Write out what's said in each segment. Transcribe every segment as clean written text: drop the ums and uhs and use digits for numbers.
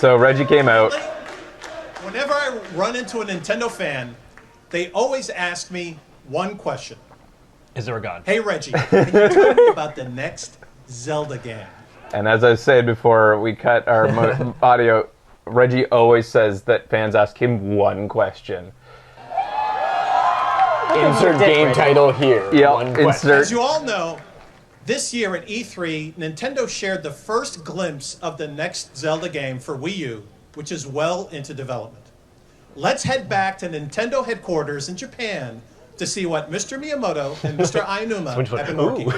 So Reggie came out. Whenever I run into a Nintendo fan, they always ask me one question. Is there a god? Hey, Reggie, can you tell me about the next Zelda game? And as I said before we cut our audio, Reggie always says that fans ask him one question. Insert game title here. Yep, insert. As you all know, this year at E3, Nintendo shared the first glimpse of the next Zelda game for Wii U, which is well into development. Let's head back to Nintendo headquarters in Japan to see what Mr. Miyamoto and Mr. Aonuma have been working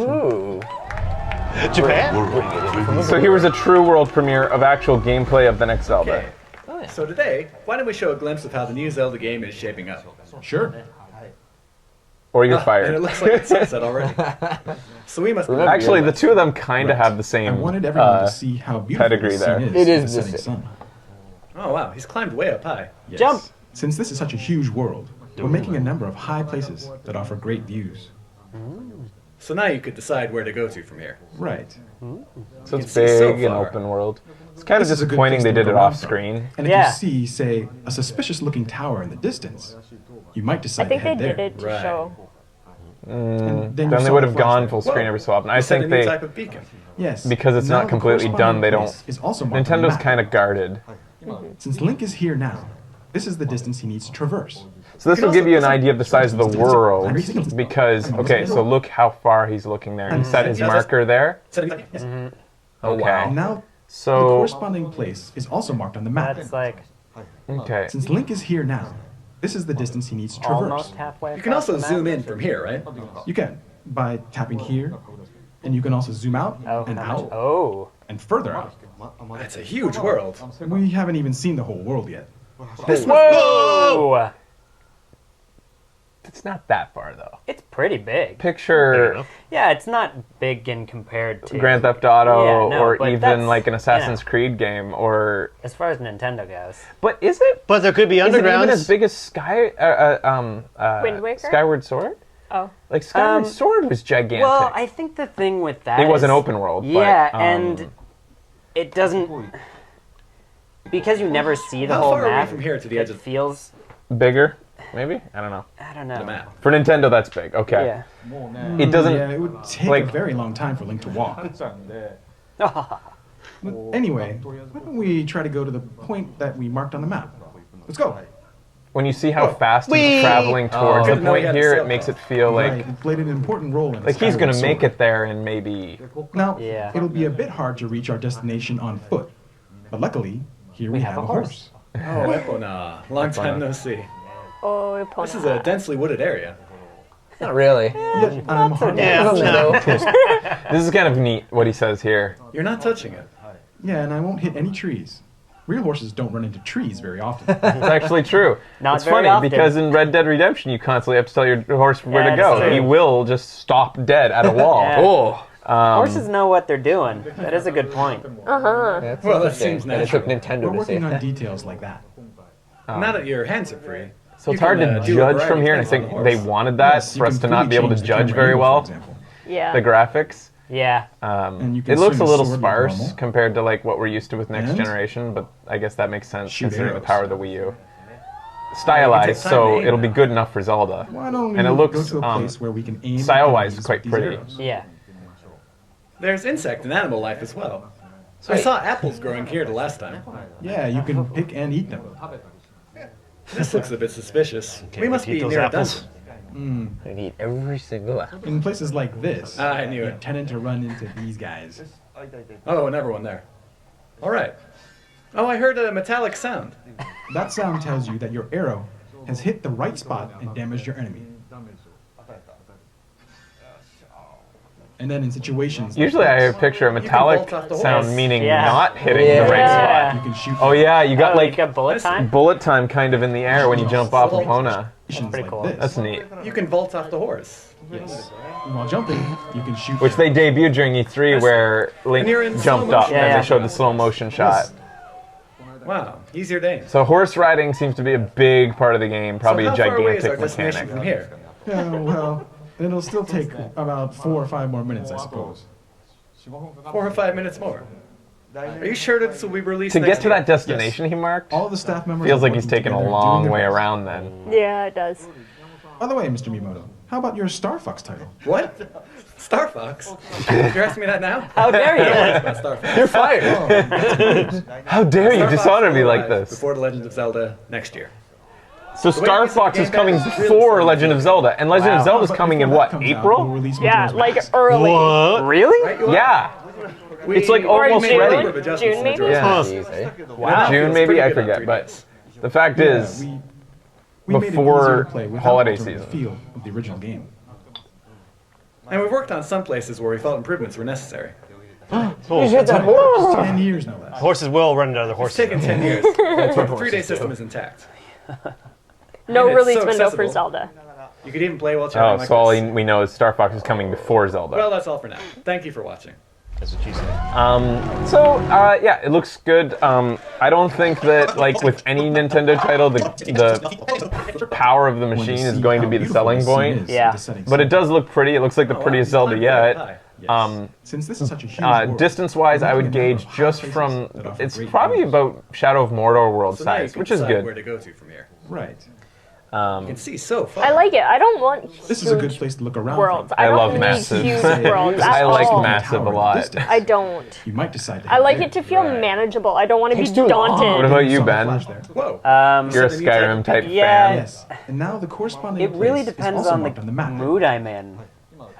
on. Japan? So here was a true world premiere of actual gameplay of the next Zelda. Okay. So today, why don't we show a glimpse of how the new Zelda game is shaping up? Sure. Or you're And it fired. looks like it's sunset already. So we must Actually, the two of them kind of have the I same wanted everyone to see how beautiful pedigree the there. scene is. It is in the setting the sun. Oh wow, he's climbed way up high. Yes. Jump. Since this is such a huge world, we're making a number of high places that offer great views. So now you could decide where to go to from here. Right. So it's see so big and far. open world. It's kind of This is a good disappointing place they to did look it around off from. screen. And if Yeah. you see, say, a suspicious-looking tower in the distance, you might I decide think to they head there. did it to Right. show. And Then you they saw would the have gone flashlight. full screen every so often. I You set a think new they, type of beacon. Yes. because it's Now not the completely done, corresponding they don't. place is also marked on the Nintendo's map. kind of guarded. Since Link is here now, this is the distance he needs to traverse. So this will give you an idea of the size of the I'm world, seeing- because, okay, so look how far he's looking there. He set his marker there. Set a new yes. Okay. And now the So, corresponding place is also marked on the map. That's like okay. Since Link is here now, this is the distance he needs to traverse. almost halfway. You can across also the zoom map. in from here, right? You can, by tapping here, and you can also zoom out Oh, and how much? out Oh. and further out. That's a huge world. We haven't even seen the whole world yet. Whoa! It's not that far, though. It's pretty big. Picture Yeah, it's not big in compared to Grand Theft Auto, Yeah, no, or but even that's- like an Assassin's yeah. Creed game, or... As far as Nintendo goes. But is it? But there could be Is it undergrounds. even as big as Wind Waker? Skyward Sword? Oh. Like, Skyward Sword was gigantic. Well, I think the thing with that It was is- an open world, but, Yeah, and it doesn't because you never see the How whole far are we map. from here to the edge It of feels bigger, maybe? I don't know. I don't know. the map? For Nintendo, that's big. Okay. Yeah. It doesn't... Yeah, it would take like- a very long time for Link to walk. But anyway, why don't we try to go to the point that we marked on the map? Let's go. When you see how fast he's traveling towards Good the to know you point had a here, sail it makes call. it feel like... Right, it played an important role in Like, he's Skyward gonna Sword. make it there in maybe... Now, Yeah. it'll be a bit hard to reach our destination on foot, but luckily, here we have a horse. Oh, Epona. Long time no see. Oh, This is a densely wooded area. Not really. Yeah, I'm hardly- This is kind of neat, what he says here. You're not touching it. Yeah, and I won't hit any trees. Real horses don't run into trees very often. It's actually true. Not It's very funny, often. because in Red Dead Redemption, you constantly have to tell your horse where Yeah, to go. it's true. He will just stop dead at a wall. Yeah. Oh. Horses know what they're doing. That is a good point. That's Well, that interesting seems that it took We're Nintendo to say working on that. details like that. Now that your hands are free. So you it's hard can, to do a judge variety from of here, and I things on think the they horse. wanted that Yes, you for us can to not fully be able to change the judge camera very angle, well for example. Yeah. the graphics. Yeah. And you can It looks a swing a little sword like sparse normal. compared to like what we're used to with next And generation, but I guess that makes sense shoot considering the arrows. power of the Wii U. Stylized, time so to aim it'll be now. good enough for Zelda. Why don't we And it looks, go to a place where we can aim style-wise, enemies quite with these pretty. arrows? Yeah. There's insect and animal life as well. I saw apples growing here the last time. Yeah, you can pick and eat them. This looks a bit suspicious. We must eat be those near a apples. dungeon. I need every single apple. In places like this, I knew you it. tend to run into these guys. Oh, and everyone there. All right. Oh, I heard a metallic sound. That sound tells you that your arrow has hit the right spot and damaged your enemy. And then in situations like Usually I this, picture a metallic vault off the sound horse. meaning Yeah. not hitting Yeah. the right Yeah. you can shoot spot. Oh yeah, you got Oh, like you got bullet time? bullet time kind of in the air when you jump off of Epona. situations pretty like cool. this. That's neat. You can vault off the horse. Yes. And while jumping, you can shoot. Which they debuted during E3 where Link And you're in jumped slow up motion. and Yeah, they showed the slow motion shot. Wow, easier to aim. So horse riding seems to be a big part of the game, probably so a how far away is our gigantic destination mechanic. from here? Yeah, well, it'll still take about 4 or 5 more minutes, I suppose. 4 or 5 minutes more. Are you sure this will be released To next get to year? that destination he marked, All the staff members feels are like he's working taken a together, long doing way their best. around then. Yeah, it does. By the way, Mr. Miyamoto, how about your Star Fox title? What? Star Fox? You're asking me that now? How dare you? About Star Fox. You're fired. How dare you Star Fox dishonor me will like arrive this? Before The Legend of Zelda next year. So way Star we said Fox the is game coming back is really before exciting. Legend of Zelda, and Legend of Wow. Zelda's But coming in before what, that comes out, April? we'll release Yeah, Majora's like Mask. early. Really? Right? You are? Yeah. It's like Or almost June? ready. June, maybe? Yeah. Jeez, eh? Wow. June Feels maybe, pretty I good on forget, 3DS. but the fact Yeah, is, we made it before easier to play without holiday altering the season. feel of the original game. And we've worked on some places where we felt improvements were necessary. You hit that horse. 10 years, no less. Horses will run into other It's horses. taken 10 years. That's what The 3-day horses system do. is intact. No And it's release so window for accessible. Zelda. You could even play while chatting oh, like so all this. we know is Star Fox is coming before Zelda. Well, that's all for now. Thank you for watching. That's what she said. Yeah, it looks good. I don't think that, like with any Nintendo title, the power of the When you machine is see going to how be the beautiful selling this scene point. is, Yeah. the setting But it sun. does look pretty. It looks like the Oh, wow, prettiest it's Zelda time for yet. that. Yes. Since this is such a huge world, Distance-wise, I would gauge just from. It's probably about Shadow of Mordor world So now you size, can which is decide where good. to go to from here. Right. You can see so far. I like it. I don't want This is a good huge place to look around. worlds. from. I I don't love need massive. huge worlds at I like all. massive a Tower lot. distance. I don't. You might decide to I head like there. it to feel Right. manageable. I don't want to be Takes too long. What daunted. about you, Saw the Ben? flash there. Whoa. You're a Set a new Skyrim title. type Yeah. fan. Yes. And now the corresponding It really place is depends also on marked on the the map. mood I'm in.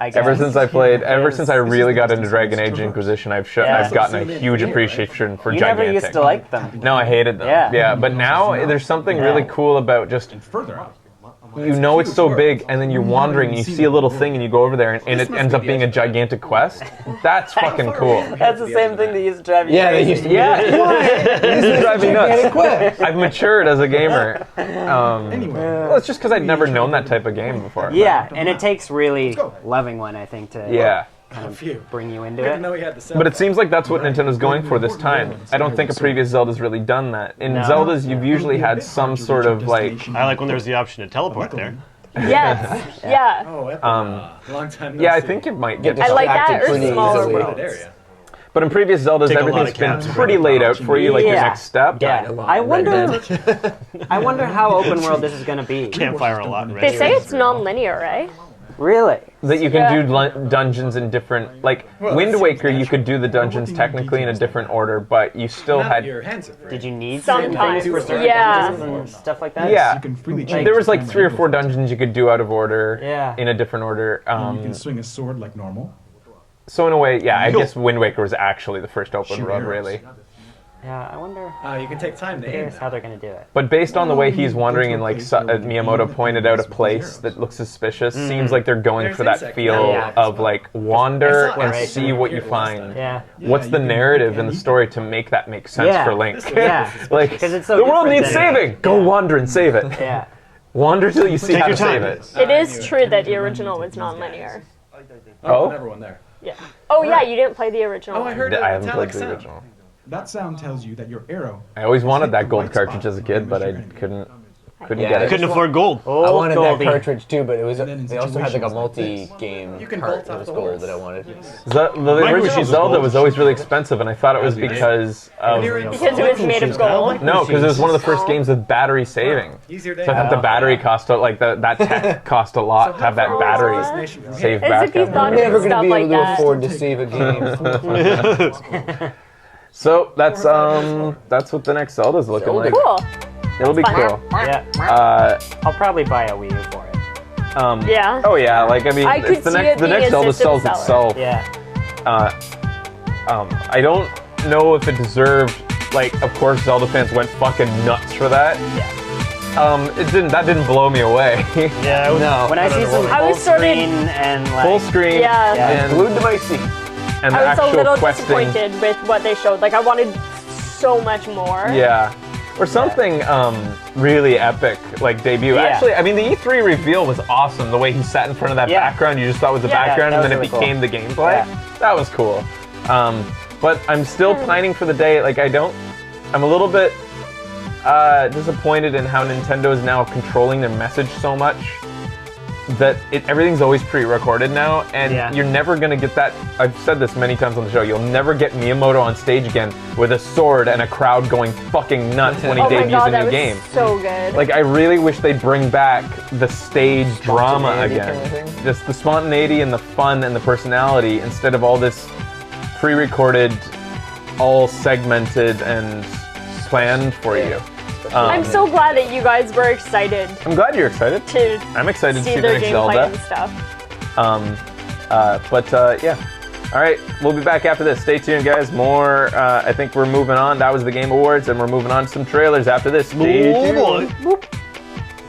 I guess. Ever since I played, ever since I This is really the got into distance Dragon it's Age traversed. Inquisition, Yeah. I've gotten a Zoom in huge here, right? appreciation for You gigantic. never used to like them. No, I hated them. Yeah. but now there's something Yeah. really cool about just Further out. you know it's so big, and then you're wandering, and you see a little thing, and you go over there, and it ends up being a gigantic quest. That's fucking cool. That's the same thing that used to drive you Yeah, they crazy. used to be. Yeah, this is driving Gigantic nuts. quest. I've matured as a gamer. Anyway, Well, it's just because I'd never known that type of game before. Yeah, and it takes really go. loving one, I think, to Yeah. Phew. bring you into Good to it. know he had the But it seems like that's what Nintendo's going for this time. I don't think a previous Zelda's really done that. In Zeldas, you've usually had some sort of like, I like when there's the option to teleport there. Yes. Yeah. Oh, long time no yeah, I see. think it might get. I I like that Distracted or pretty smaller easily. worlds. Good area. But in previous Zeldas, Take a lot everything's of been cabs and pretty laid out for you, like your Yeah. next step. Yeah, I wonder. I wonder how open world this is going to be. Campfire a lot in They Red say Dead. it's non-linear, right? Really? That you can Yeah. do dungeons in different, like Well, Wind that seems Waker, you could do the dungeons technically in a different order, but you still Now had. your hands are free. Did you need certain Sometimes, things for certain yeah. dungeons and stuff like that? Yeah. you can freely change There was the like time 3 or and 4 difference. dungeons you could do out of order, Yeah. in a different order. You can swing a sword like normal. So in a way, yeah, I guess Wind Waker was actually the first open Shoot world, arrows. really. Yeah, I wonder. You can take time to aim. Curious how they're going to do it. But based on the way he's Go wandering to a and like place where you Miyamoto aim pointed and out a miss with place arrows. that looks suspicious, seems like they're going There's for that insect feel yeah. of like wander I saw and it see what you here last find. time. Yeah. What's Yeah, the you can- narrative in and the you story to make that make sense Yeah. for Link? This Yeah. Like, Because it's so the world different needs than- saving. Go wander and save it. Yeah. Wander till you see Take how your to save time. it. It is true that the original was non-linear. Oh? Everyone there. Yeah. Oh yeah, you didn't play the original. Oh, I heard I a haven't played metallic the sound. original. That sound tells you that your arrow. I always wanted hit that the gold right cartridge spot as a when kid, you but I measure it. couldn't Yeah, get it. Couldn't afford gold. I Oh, wanted Goldie. that cartridge too, but it was And then in they also had like a situations like this, multi-game you can part bolt that off was the gold holes. that I wanted. The original machine was Zelda gold. was always really expensive, and I thought it was because of Because it was made of gold. no, because it was one of the first games with battery saving. Easier day. So I thought the battery cost like that tech cost a lot to have that battery save As if you backup. thought I'm it never was gonna stuff be like able to that. afford to save a game. So that's what the next Zelda's looking like. Cool. It'll be Fun. cool. Yeah. I'll probably buy a Wii U for it. Yeah. Oh yeah, like I mean, I it's could the see next it the being next a Zelda system sells seller. itself. Yeah. I don't know if it deserved. Like, of course, Zelda fans went fucking nuts for that. Yeah. That didn't blow me away. Yeah, I was, No. When I see some I full was sort of- screen and like Full screen Yeah. and Glued to my seat. and the I was a actual little questing. disappointed with what they showed. Like I wanted so much more. Yeah. Or something really epic, like debut. Yeah. Actually, I mean, the E3 reveal was awesome. The way he sat in front of that Yeah. background, you just thought was the Yeah, background, that and then was it really became the gameplay. Yeah. That was cool. But I'm still pining for the day. Like, I'm a little bit disappointed in how Nintendo is now controlling their message so much. that everything's always pre-recorded now, and Yeah. you're never gonna get that. I've said this many times on the show. You'll never get Miyamoto on stage again with a sword and a crowd going fucking nuts when he Oh my debuts god, a that new was game. so good. Like, I really wish they'd bring back the stage drama Spontaneity again. kind of thing. Just the spontaneity and the fun and the personality instead of all this pre-recorded, all segmented and planned for you. I'm so glad that you guys were excited I'm glad you're excited. to I'm excited to see see the their next gameplay Zelda. and stuff. Yeah. All right, we'll be back after this. Stay tuned, guys. More. I think we're moving on. That was the Game Awards, and we're moving on to some trailers after this. Stay tuned. Oh boy. Boop.